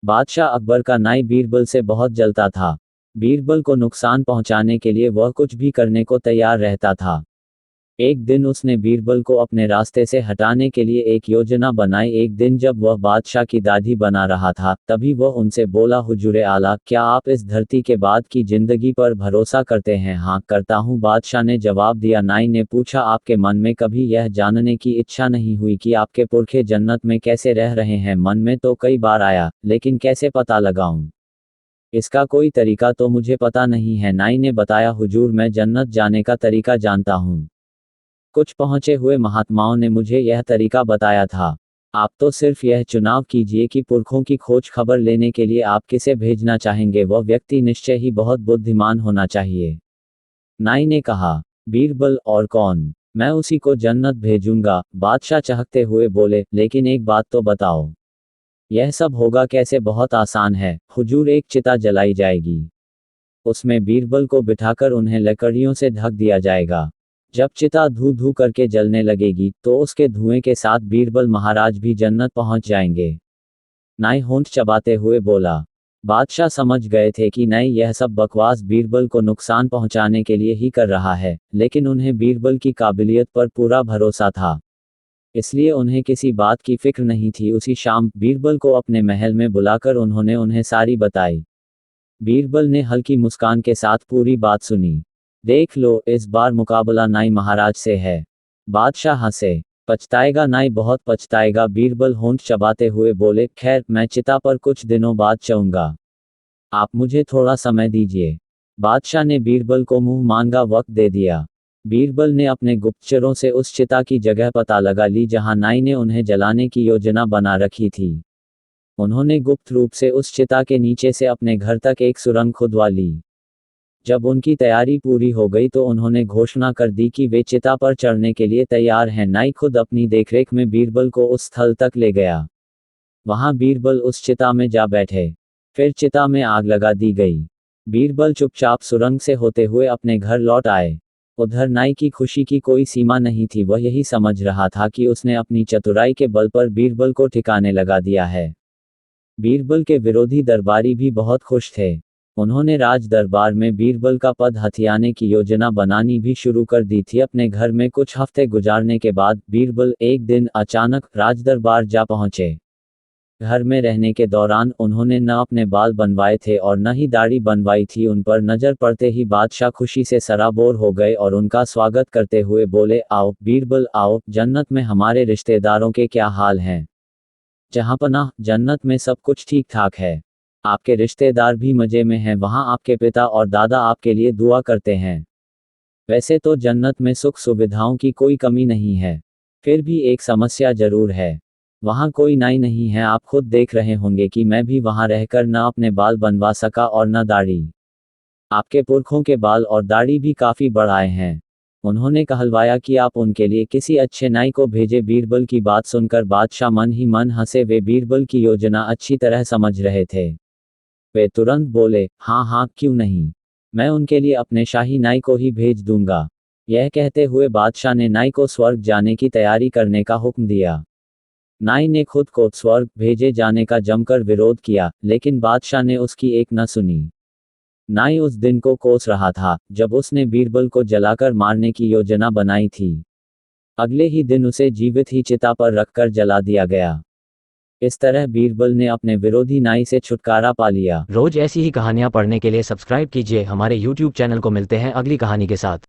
बादशाह अकबर का नाई बीरबल से बहुत जलता था। बीरबल को नुकसान पहुंचाने के लिए वह कुछ भी करने को तैयार रहता था। एक दिन उसने बीरबल को अपने रास्ते से हटाने के लिए एक योजना बनाई। एक दिन जब वह बादशाह की दाढ़ी बना रहा था, तभी वह उनसे बोला, हुजूरे आला, क्या आप इस धरती के बाद की जिंदगी पर भरोसा करते हैं? हाँ, करता हूँ, बादशाह ने जवाब दिया। नाई ने पूछा, आपके मन में कभी यह जानने की इच्छा नहीं हुई कि आपके पुरखे जन्नत में कैसे रह रहे हैं? मन में तो कई बार आया, लेकिन कैसे पता लगाऊं? इसका कोई तरीका तो मुझे पता नहीं है। नाई ने बताया, हुजूर, मैं जन्नत जाने का तरीका जानता हूँ। कुछ पहुंचे हुए महात्माओं ने मुझे यह तरीका बताया था। आप तो सिर्फ यह चुनाव कीजिए कि पुरखों की खोज खबर लेने के लिए आप किसे भेजना चाहेंगे। वह व्यक्ति निश्चय ही बहुत बुद्धिमान होना चाहिए। नाई ने कहा। बीरबल, और कौन? मैं उसी को जन्नत भेजूंगा, बादशाह चहकते हुए बोले। लेकिन एक बात तो बताओ, यह सब होगा कैसे? बहुत आसान है, हुजूर, एक चिता जलाई जाएगी। उसमें बीरबल को बिठाकर उन्हें लकड़ियों से ढक दिया जाएगा। जब चिता धू धू करके जलने लगेगी, तो उसके धुएं के साथ बीरबल महाराज भी जन्नत पहुंच जाएंगे। नाई होंठ चबाते हुए बोला। बादशाह समझ गए थे कि नाई यह सब बकवास बीरबल को नुकसान पहुंचाने के लिए ही कर रहा है, लेकिन उन्हें बीरबल की काबिलियत पर पूरा भरोसा था। इसलिए उन्हें किसी बात की फिक्र नहीं थी। उसी शाम बीरबल को अपने महल में बुलाकर उन्होंने उन्हें सारी बताई। बीरबल ने हल्की मुस्कान के साथ पूरी बात सुनी। देख लो, इस बार मुकाबला नाई महाराज से है। बादशाह हंसे। पछताएगा नाई, बहुत पछताएगा, बीरबल होंठ चबाते हुए बोले। खैर, मैं चिता पर कुछ दिनों बाद चढ़ूंगा। आप मुझे थोड़ा समय दीजिए। बादशाह ने बीरबल को मुंह मांगा वक्त दे दिया। बीरबल ने अपने गुप्तचरों से उस चिता की जगह पता लगा ली जहां नाई ने उन्हें जलाने की योजना बना रखी थी। उन्होंने गुप्त रूप से उस चिता के नीचे से अपने घर तक एक सुरंग खुदवा ली। जब उनकी तैयारी पूरी हो गई तो उन्होंने घोषणा कर दी कि वे चिता पर चढ़ने के लिए तैयार हैं। नाई खुद अपनी देखरेख में बीरबल को उस स्थल तक ले गया। वहां बीरबल उस चिता में जा बैठे। फिर चिता में आग लगा दी गई। बीरबल चुपचाप सुरंग से होते हुए अपने घर लौट आए। उधर नाई की खुशी की कोई सीमा नहीं थी। वह यही समझ रहा था कि उसने अपनी चतुराई के बल पर बीरबल को ठिकाने लगा दिया है। बीरबल के विरोधी दरबारी भी बहुत खुश थे। उन्होंने राज दरबार में बीरबल का पद हथियाने की योजना बनानी भी शुरू कर दी थी। अपने घर में कुछ हफ्ते गुजारने के बाद बीरबल एक दिन अचानक राजदरबार जा पहुंचे। घर में रहने के दौरान उन्होंने न अपने बाल बनवाए थे और न ही दाढ़ी बनवाई थी। उन पर नजर पड़ते ही बादशाह खुशी से सराबोर हो गए और उनका स्वागत करते हुए बोले, आओ बीरबल, आओ। जन्नत में हमारे रिश्तेदारों के क्या हाल हैं? जहांपनाह, जन्नत में सब कुछ ठीक ठाक है। आपके रिश्तेदार भी मजे में हैं। वहां आपके पिता और दादा आपके लिए दुआ करते हैं। वैसे तो जन्नत में सुख सुविधाओं की कोई कमी नहीं है, फिर भी एक समस्या जरूर है। वहां कोई नाई नहीं है। आप खुद देख रहे होंगे कि मैं भी वहां रहकर न अपने बाल बनवा सका और न दाढ़ी। आपके पुरखों के बाल और दाढ़ी भी काफी बढ़ाए हैं। उन्होंने कहलवाया कि आप उनके लिए किसी अच्छे नाई को भेजे। बीरबल की बात सुनकर बादशाह मन ही मन हंसे। वे बीरबल की योजना अच्छी तरह समझ रहे थे। वे तुरंत बोले, हाँ हाँ, क्यों नहीं, मैं उनके लिए अपने शाही नाई को ही भेज दूंगा। यह कहते हुए बादशाह ने नाई को स्वर्ग जाने की तैयारी करने का हुक्म दिया। नाई ने खुद को स्वर्ग भेजे जाने का जमकर विरोध किया, लेकिन बादशाह ने उसकी एक न सुनी। नाई उस दिन को कोस रहा था जब उसने बीरबल को जलाकर मारने की योजना बनाई थी। अगले ही दिन उसे जीवित ही चिता पर रखकर जला दिया गया। इस तरह बीरबल ने अपने विरोधी नाई से छुटकारा पा लिया। रोज ऐसी ही कहानियाँ पढ़ने के लिए सब्सक्राइब कीजिए हमारे YouTube चैनल को। मिलते हैं अगली कहानी के साथ।